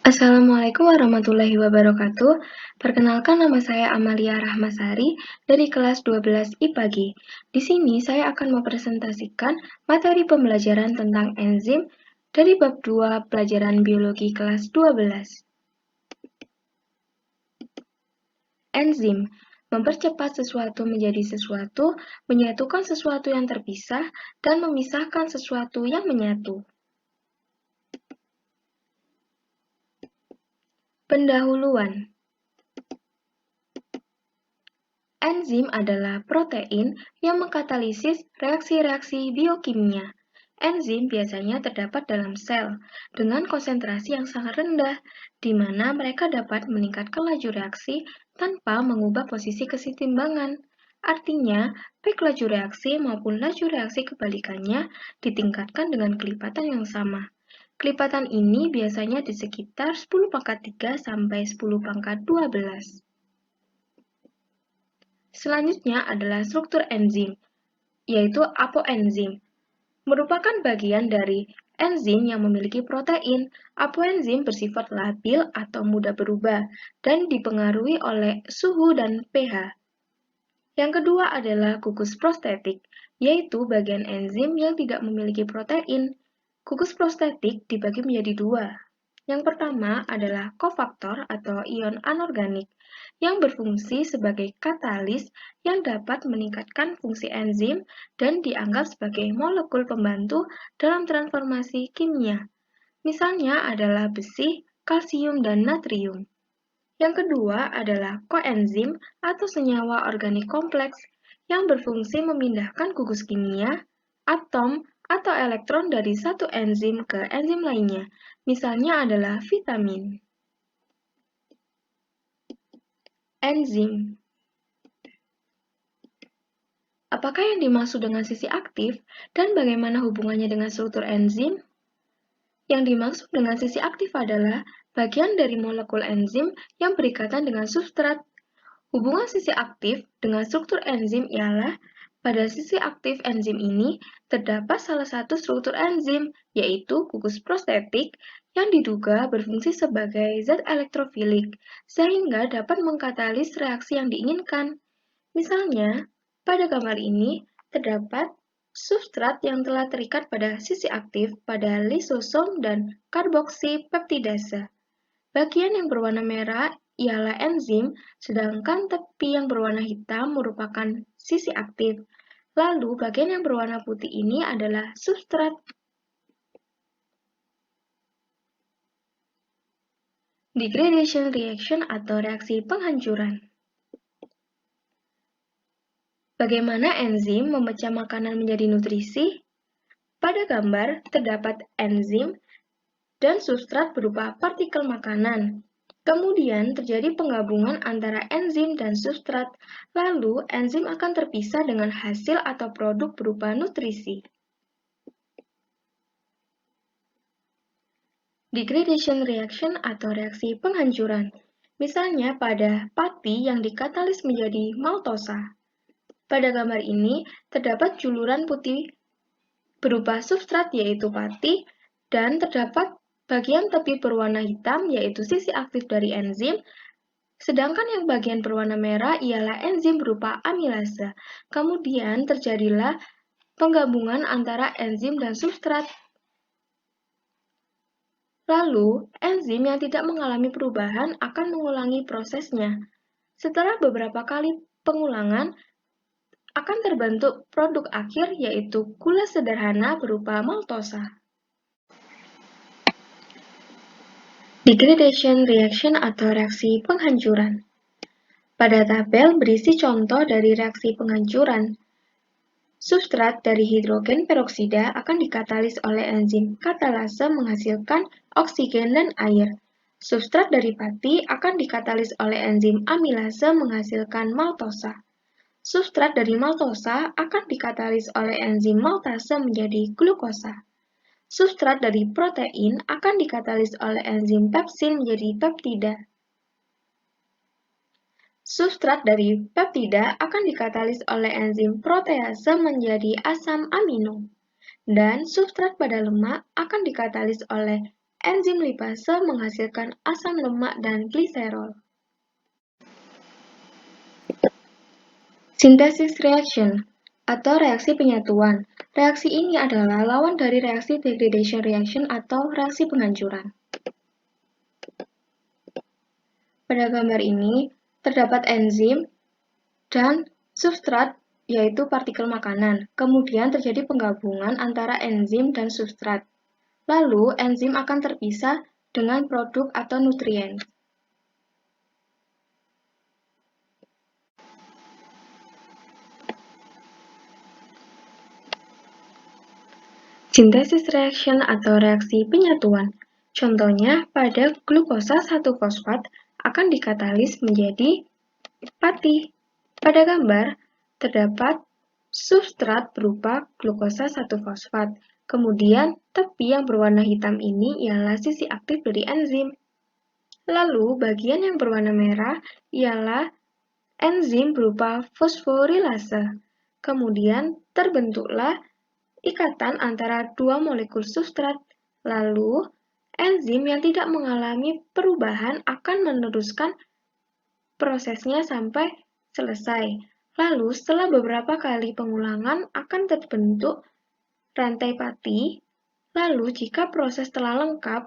Assalamualaikum warahmatullahi wabarakatuh. Perkenalkan, nama saya Amalia Rahmasari dari kelas 12 IPA-G. Di sini saya akan mempresentasikan materi pembelajaran tentang enzim dari bab 2 pelajaran biologi kelas 12. Enzim mempercepat sesuatu menjadi sesuatu, menyatukan sesuatu yang terpisah, dan memisahkan sesuatu yang menyatu. Pendahuluan. Enzim adalah protein yang mengkatalisis reaksi-reaksi biokimia. Enzim biasanya terdapat dalam sel dengan konsentrasi yang sangat rendah, di mana mereka dapat meningkatkan laju reaksi tanpa mengubah posisi kesetimbangan. Artinya, baik laju reaksi maupun laju reaksi kebalikannya ditingkatkan dengan kelipatan yang sama. Kelipatan ini biasanya di sekitar 10 pangkat 3 sampai 10 pangkat 12. Selanjutnya adalah struktur enzim, yaitu apoenzim. Merupakan bagian dari enzim yang memiliki protein. Apoenzim bersifat labil atau mudah berubah dan dipengaruhi oleh suhu dan pH. Yang kedua adalah gugus prostetik, yaitu bagian enzim yang tidak memiliki protein. Gugus prostetik dibagi menjadi dua. Yang pertama adalah kofaktor atau ion anorganik yang berfungsi sebagai katalis yang dapat meningkatkan fungsi enzim dan dianggap sebagai molekul pembantu dalam transformasi kimia. Misalnya adalah besi, kalsium, dan natrium. Yang kedua adalah koenzim atau senyawa organik kompleks yang berfungsi memindahkan gugus kimia, atom, atau elektron dari satu enzim ke enzim lainnya. Misalnya adalah vitamin. Enzim. Apakah yang dimaksud dengan sisi aktif dan bagaimana hubungannya dengan struktur enzim? Yang dimaksud dengan sisi aktif adalah bagian dari molekul enzim yang berikatan dengan substrat. Hubungan sisi aktif dengan struktur enzim ialah pada sisi aktif enzim ini terdapat salah satu struktur enzim, yaitu gugus prostetik, yang diduga berfungsi sebagai zat elektrofilik, sehingga dapat mengkatalis reaksi yang diinginkan. Misalnya, pada gambar ini terdapat substrat yang telah terikat pada sisi aktif pada lisosom dan karboksipeptidase. Bagian yang berwarna merah ialah enzim, sedangkan tepi yang berwarna hitam merupakan sisi aktif. Lalu, bagian yang berwarna putih ini adalah substrat. Degradation reaction atau reaksi penghancuran. Bagaimana enzim memecah makanan menjadi nutrisi? Pada gambar, terdapat enzim dan substrat berupa partikel makanan. Kemudian terjadi penggabungan antara enzim dan substrat, lalu enzim akan terpisah dengan hasil atau produk berupa nutrisi. Degradation reaction atau reaksi penghancuran. Misalnya pada pati yang dikatalis menjadi maltosa. Pada gambar ini terdapat juluran putih berupa substrat yaitu pati dan terdapat bagian tepi berwarna hitam yaitu sisi aktif dari enzim, sedangkan yang bagian berwarna merah ialah enzim berupa amilase. Kemudian terjadilah penggabungan antara enzim dan substrat. Lalu, enzim yang tidak mengalami perubahan akan mengulangi prosesnya. Setelah beberapa kali pengulangan, akan terbentuk produk akhir yaitu gula sederhana berupa maltosa. Degradation reaction atau reaksi penghancuran. Pada tabel berisi contoh dari reaksi penghancuran. Substrat dari hidrogen peroksida akan dikatalis oleh enzim katalase menghasilkan oksigen dan air. Substrat dari pati akan dikatalis oleh enzim amilase menghasilkan maltosa. Substrat dari maltosa akan dikatalis oleh enzim maltase menjadi glukosa. Substrat dari protein akan dikatalis oleh enzim pepsin menjadi peptida. Substrat dari peptida akan dikatalis oleh enzim protease menjadi asam amino. Dan substrat pada lemak akan dikatalis oleh enzim lipase menghasilkan asam lemak dan gliserol. Synthesis reaction atau reaksi penyatuan. Reaksi ini adalah lawan dari reaksi degradation reaction atau reaksi penghancuran. Pada gambar ini terdapat enzim dan substrat, yaitu partikel makanan. Kemudian terjadi penggabungan antara enzim dan substrat. Lalu enzim akan terpisah dengan produk atau nutrien. Synthesis reaction atau reaksi penyatuan. Contohnya, pada glukosa 1-fosfat akan dikatalis menjadi pati. Pada gambar, terdapat substrat berupa glukosa 1-fosfat. Kemudian, tepi yang berwarna hitam ini ialah sisi aktif dari enzim. Lalu, bagian yang berwarna merah ialah enzim berupa fosforilase. Kemudian, terbentuklah ikatan antara dua molekul substrat. Lalu, enzim yang tidak mengalami perubahan akan meneruskan prosesnya sampai selesai. Lalu, setelah beberapa kali pengulangan akan terbentuk rantai pati. Lalu, jika proses telah lengkap,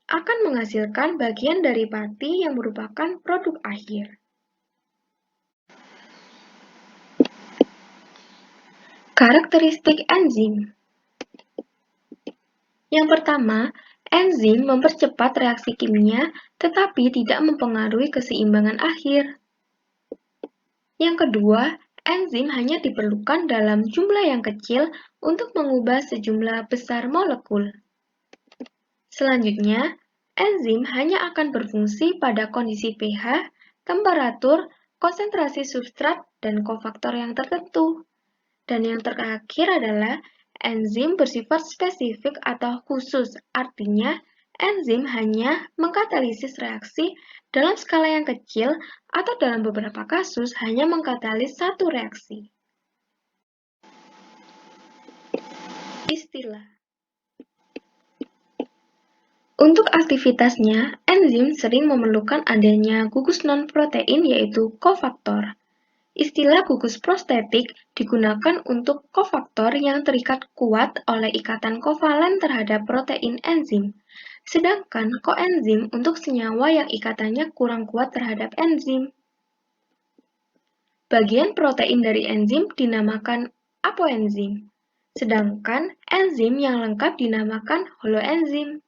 akan menghasilkan bagian dari pati yang merupakan produk akhir. Karakteristik enzim. Yang pertama, enzim mempercepat reaksi kimia tetapi tidak mempengaruhi keseimbangan akhir. Yang kedua, enzim hanya diperlukan dalam jumlah yang kecil untuk mengubah sejumlah besar molekul. Selanjutnya, enzim hanya akan berfungsi pada kondisi pH, temperatur, konsentrasi substrat, dan kofaktor yang tertentu. Dan yang terakhir adalah enzim bersifat spesifik atau khusus, artinya enzim hanya mengkatalisis reaksi dalam skala yang kecil atau dalam beberapa kasus hanya mengkatalis satu reaksi. Istilah. Untuk aktivitasnya, enzim sering memerlukan adanya gugus non-protein yaitu kofaktor. Istilah gugus prostetik digunakan untuk kofaktor yang terikat kuat oleh ikatan kovalen terhadap protein enzim, sedangkan koenzim untuk senyawa yang ikatannya kurang kuat terhadap enzim. Bagian protein dari enzim dinamakan apoenzim, sedangkan enzim yang lengkap dinamakan holoenzim.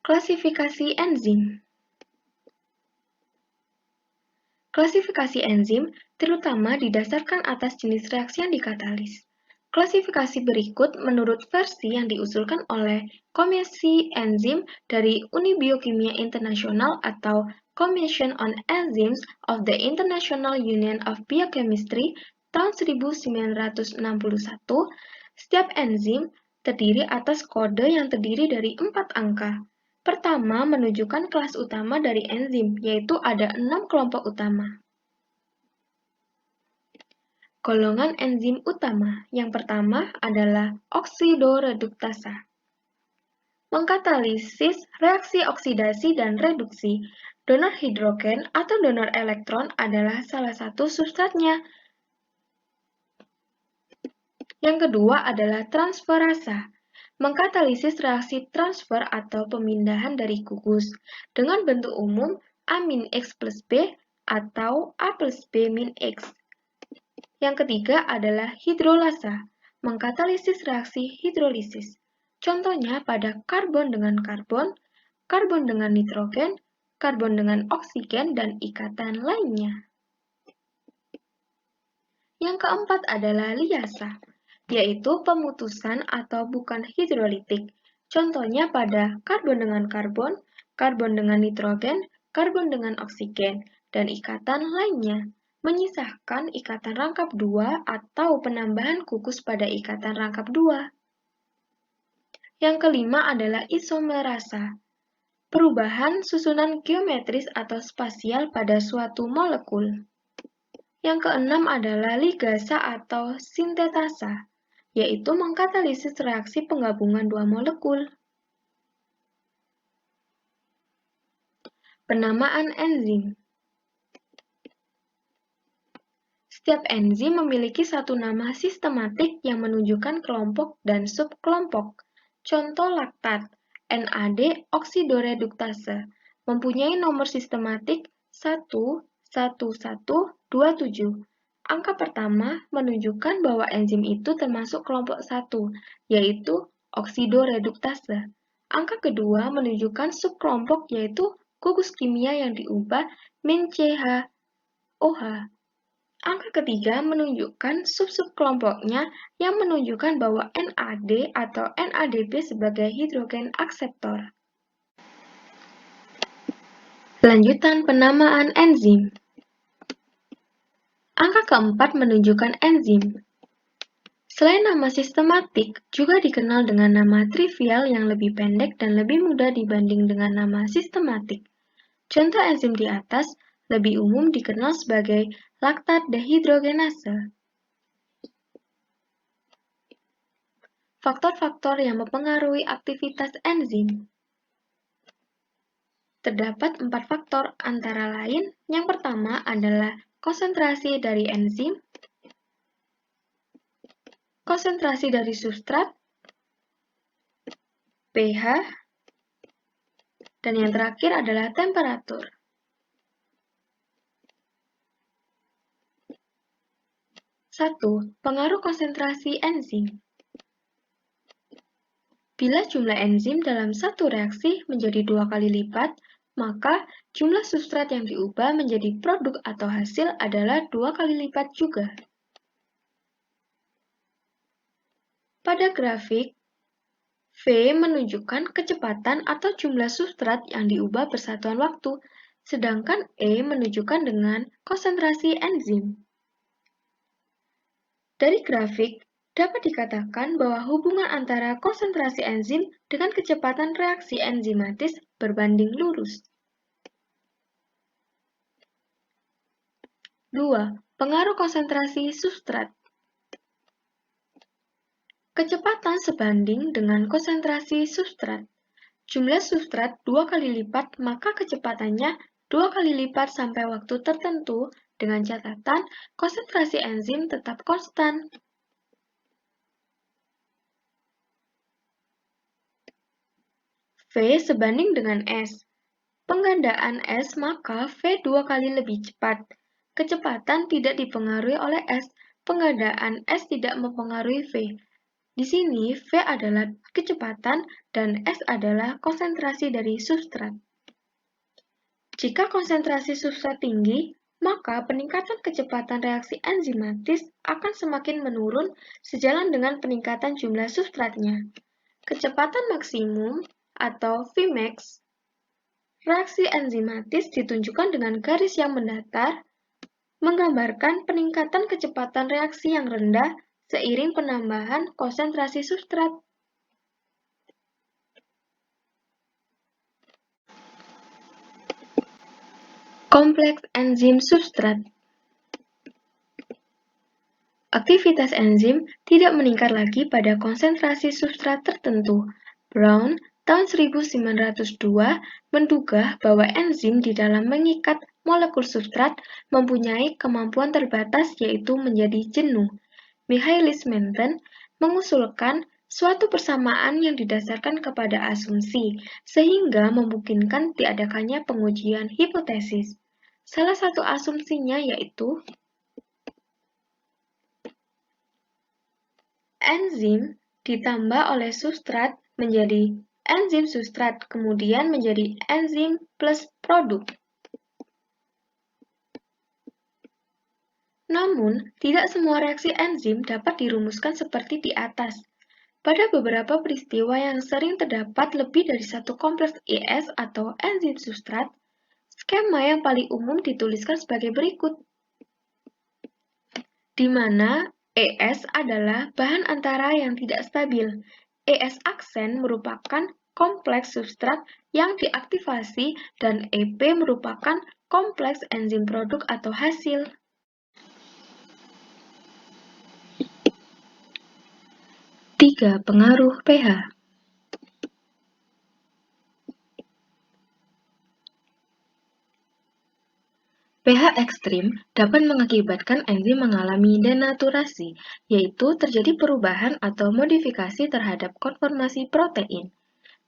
Klasifikasi enzim. Klasifikasi enzim terutama didasarkan atas jenis reaksi yang dikatalis. Klasifikasi berikut menurut versi yang diusulkan oleh Komisi Enzim dari Uni Biokimia Internasional atau Commission on Enzymes of the International Union of Biochemistry tahun 1961. Setiap enzim terdiri atas kode yang terdiri dari 4 angka. Pertama, menunjukkan kelas utama dari enzim, yaitu ada 6 kelompok utama. Golongan enzim utama. Yang pertama adalah oksidoreduktasa. Mengkatalisis reaksi oksidasi dan reduksi. Donor hidrogen atau donor elektron adalah salah satu substratnya. Yang kedua adalah transferasa. Mengkatalisis reaksi transfer atau pemindahan dari gugus dengan bentuk umum A-X plus B atau A plus B min X. Yang ketiga adalah hidrolasa, mengkatalisis reaksi hidrolisis. Contohnya pada karbon dengan karbon, karbon dengan nitrogen, karbon dengan oksigen, dan ikatan lainnya. Yang keempat adalah liasa, yaitu pemutusan atau bukan hidrolitik. Contohnya pada karbon dengan karbon, karbon dengan nitrogen, karbon dengan oksigen, dan ikatan lainnya. Menyisahkan ikatan rangkap 2 atau penambahan gugus pada ikatan rangkap 2. Yang kelima adalah isomerasa, perubahan susunan geometris atau spasial pada suatu molekul. Yang keenam adalah ligasa atau sintetasa, yaitu mengkatalisis reaksi penggabungan dua molekul. Penamaan enzim. Setiap enzim memiliki satu nama sistematik yang menunjukkan kelompok dan subkelompok. Contoh laktat, NAD oksidoreduktase, mempunyai nomor sistematik 11127. Angka pertama menunjukkan bahwa enzim itu termasuk kelompok 1, yaitu oksidoreduktase. Angka kedua menunjukkan subkelompok, yaitu gugus kimia yang diubah min-CH-OH. Angka ketiga menunjukkan sub-sub kelompoknya yang menunjukkan bahwa NAD atau NADP sebagai hidrogen akseptor. Lanjutan penamaan enzim. Angka keempat menunjukkan enzim. Selain nama sistematik, juga dikenal dengan nama trivial yang lebih pendek dan lebih mudah dibanding dengan nama sistematik. Contoh enzim di atas lebih umum dikenal sebagai laktat dehidrogenase. Faktor-faktor yang mempengaruhi aktivitas enzim. Terdapat 4 faktor antara lain. Yang pertama adalah konsentrasi dari enzim, konsentrasi dari substrat, pH, dan yang terakhir adalah temperatur. 1. Pengaruh konsentrasi enzim. Bila jumlah enzim dalam satu reaksi menjadi 2 kali lipat, maka jumlah substrat yang diubah menjadi produk atau hasil adalah 2 kali lipat juga. Pada grafik, V menunjukkan kecepatan atau jumlah substrat yang diubah bersatuan waktu, sedangkan E menunjukkan dengan konsentrasi enzim. Dari grafik, dapat dikatakan bahwa hubungan antara konsentrasi enzim dengan kecepatan reaksi enzimatis berbanding lurus. 2. Pengaruh konsentrasi substrat. Kecepatan sebanding dengan konsentrasi substrat. Jumlah substrat 2 kali lipat, maka kecepatannya 2 kali lipat sampai waktu tertentu, dengan catatan konsentrasi enzim tetap konstan. V sebanding dengan S. Penggandaan S, maka V 2 kali lebih cepat. Kecepatan tidak dipengaruhi oleh S, penggandaan S tidak mempengaruhi V. Di sini V adalah kecepatan dan S adalah konsentrasi dari substrat. Jika konsentrasi substrat tinggi, maka peningkatan kecepatan reaksi enzimatis akan semakin menurun sejalan dengan peningkatan jumlah substratnya. Kecepatan maksimum atau Vmax reaksi enzimatis ditunjukkan dengan garis yang mendatar, menggambarkan peningkatan kecepatan reaksi yang rendah seiring penambahan konsentrasi substrat. Kompleks enzim substrat. Aktivitas enzim tidak meningkat lagi pada konsentrasi substrat tertentu. Brown tahun 1902 menduga bahwa enzim di dalam mengikat molekul substrat mempunyai kemampuan terbatas, yaitu menjadi jenuh. Michaelis Menten mengusulkan suatu persamaan yang didasarkan kepada asumsi, sehingga memungkinkan diadakannya pengujian hipotesis. Salah satu asumsinya yaitu enzim ditambah oleh substrat menjadi enzim substrat, kemudian menjadi enzim plus produk. Namun, tidak semua reaksi enzim dapat dirumuskan seperti di atas. Pada beberapa peristiwa yang sering terdapat lebih dari satu kompleks ES atau enzim substrat, skema yang paling umum dituliskan sebagai berikut, di mana ES adalah bahan antara yang tidak stabil. ES aksen merupakan kompleks substrat yang diaktifasi dan EP merupakan kompleks enzim produk atau hasil. 3. Pengaruh pH. pH ekstrim dapat mengakibatkan enzim mengalami denaturasi, yaitu terjadi perubahan atau modifikasi terhadap konformasi protein.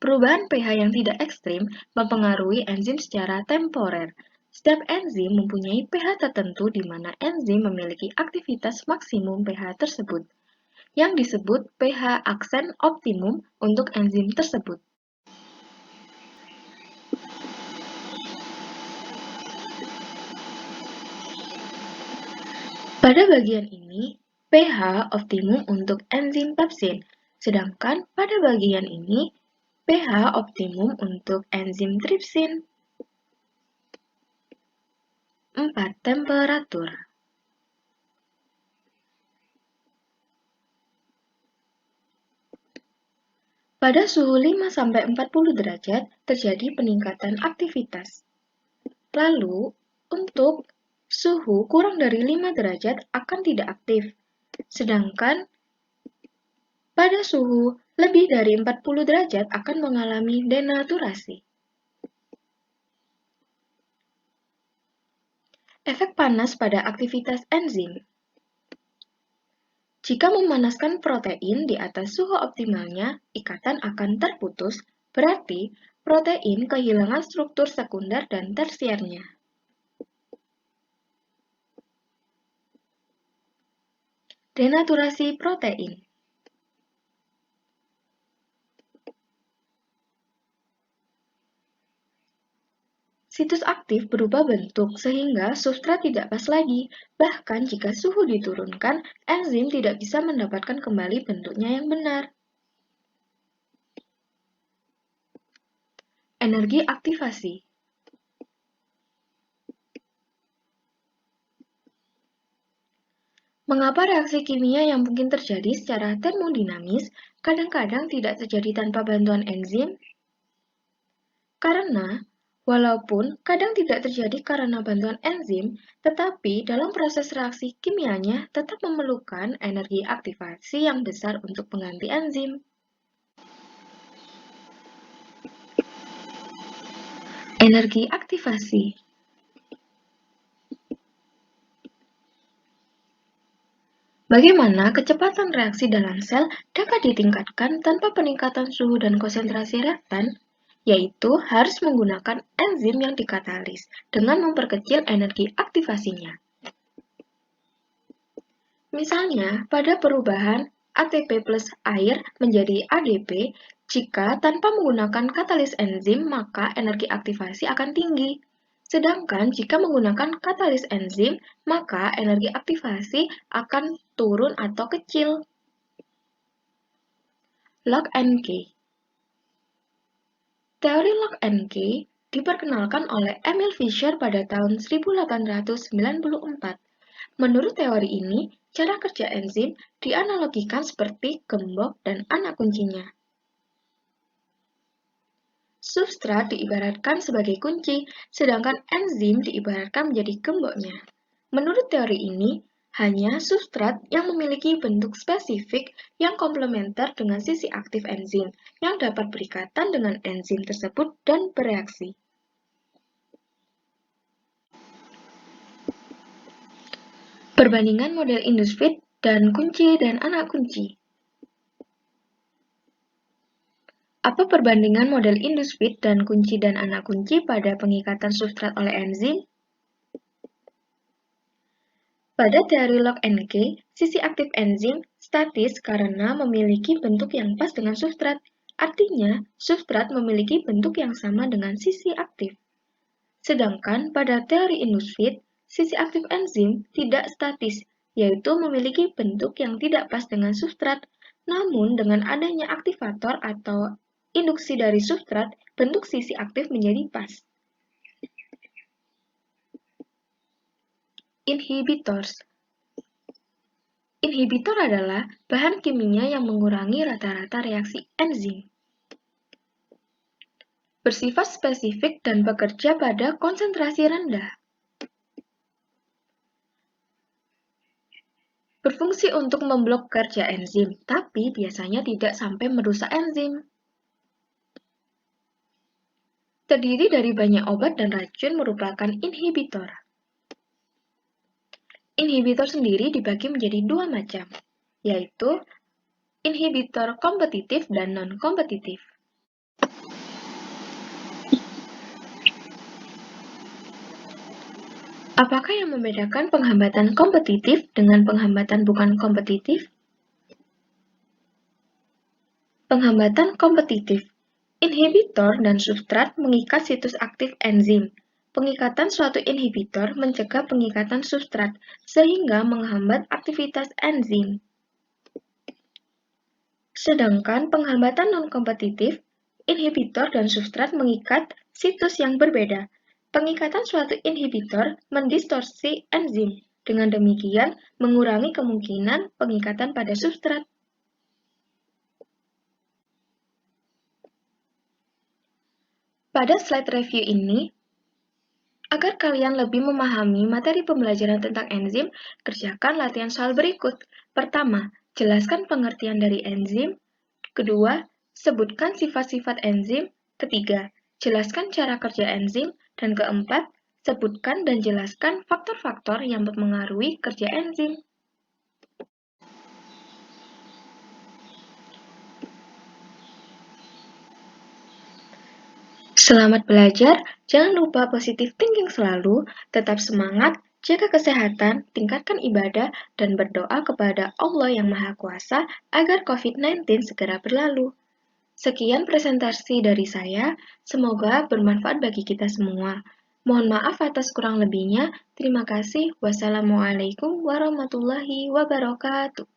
Perubahan pH yang tidak ekstrim mempengaruhi enzim secara temporer. Setiap enzim mempunyai pH tertentu di mana enzim memiliki aktivitas maksimum pH tersebut, yang disebut pH aksen optimum untuk enzim tersebut. Pada bagian ini, pH optimum untuk enzim pepsin, sedangkan pada bagian ini, pH optimum untuk enzim tripsin. 4. Temperatur. Pada suhu 5-40 derajat terjadi peningkatan aktivitas. Lalu, untuk suhu kurang dari 5 derajat akan tidak aktif. Sedangkan pada suhu lebih dari 40 derajat akan mengalami denaturasi. Efek panas pada aktivitas enzim. Jika memanaskan protein di atas suhu optimalnya, ikatan akan terputus, berarti protein kehilangan struktur sekunder dan tersiernya. Denaturasi protein. Situs aktif berubah bentuk sehingga substrat tidak pas lagi. Bahkan jika suhu diturunkan, enzim tidak bisa mendapatkan kembali bentuknya yang benar. Energi aktivasi. Mengapa reaksi kimia yang mungkin terjadi secara termodinamis kadang-kadang tidak terjadi tanpa bantuan enzim? Karena walaupun kadang tidak terjadi karena bantuan enzim, tetapi dalam proses reaksi kimianya tetap memerlukan energi aktivasi yang besar untuk pengganti enzim. Energi aktivasi. Bagaimana kecepatan reaksi dalam sel dapat ditingkatkan tanpa peningkatan suhu dan konsentrasi reaktan? Yaitu harus menggunakan enzim yang dikatalis dengan memperkecil energi aktivasinya. Misalnya, pada perubahan ATP plus air menjadi ADP, jika tanpa menggunakan katalis enzim, maka energi aktivasi akan tinggi. Sedangkan jika menggunakan katalis enzim, maka energi aktivasi akan turun atau kecil. Lock and key. Teori Lock and Key diperkenalkan oleh Emil Fischer pada tahun 1894. Menurut teori ini, cara kerja enzim dianalogikan seperti gembok dan anak kuncinya. Substrat diibaratkan sebagai kunci, sedangkan enzim diibaratkan menjadi gemboknya. Menurut teori ini, hanya substrat yang memiliki bentuk spesifik yang komplementer dengan sisi aktif enzim yang dapat berikatan dengan enzim tersebut dan bereaksi. Perbandingan model Indus-Fit dan kunci dan anak kunci. Apa perbandingan model Indus-Fit dan kunci dan anak kunci pada pengikatan substrat oleh enzim? Pada teori Lock and Key, sisi aktif enzim statis karena memiliki bentuk yang pas dengan substrat. Artinya, substrat memiliki bentuk yang sama dengan sisi aktif. Sedangkan pada teori Indus-Fit, sisi aktif enzim tidak statis, yaitu memiliki bentuk yang tidak pas dengan substrat. Namun, dengan adanya aktivator atau induksi dari substrat, bentuk sisi aktif menjadi pas. Inhibitors. Inhibitor adalah bahan kimia yang mengurangi rata-rata reaksi enzim. Bersifat spesifik dan bekerja pada konsentrasi rendah. Berfungsi untuk memblok kerja enzim, tapi biasanya tidak sampai merusak enzim. Terdiri dari banyak obat dan racun merupakan inhibitor. Inhibitor sendiri dibagi menjadi dua macam, yaitu inhibitor kompetitif dan non-kompetitif. Apakah yang membedakan penghambatan kompetitif dengan penghambatan bukan kompetitif? Penghambatan kompetitif. Inhibitor dan substrat mengikat situs aktif enzim. Pengikatan suatu inhibitor mencegah pengikatan substrat, sehingga menghambat aktivitas enzim. Sedangkan penghambatan non-kompetitif, inhibitor dan substrat mengikat situs yang berbeda. Pengikatan suatu inhibitor mendistorsi enzim, dengan demikian mengurangi kemungkinan pengikatan pada substrat. Pada slide review ini, agar kalian lebih memahami materi pembelajaran tentang enzim, kerjakan latihan soal berikut. Pertama, jelaskan pengertian dari enzim. Kedua, sebutkan sifat-sifat enzim. Ketiga, jelaskan cara kerja enzim. Dan keempat, sebutkan dan jelaskan faktor-faktor yang mempengaruhi kerja enzim. Selamat belajar, jangan lupa positive thinking selalu, tetap semangat, jaga kesehatan, tingkatkan ibadah, dan berdoa kepada Allah yang Maha Kuasa agar COVID-19 segera berlalu. Sekian presentasi dari saya, semoga bermanfaat bagi kita semua. Mohon maaf atas kurang lebihnya, terima kasih. Wassalamualaikum warahmatullahi wabarakatuh.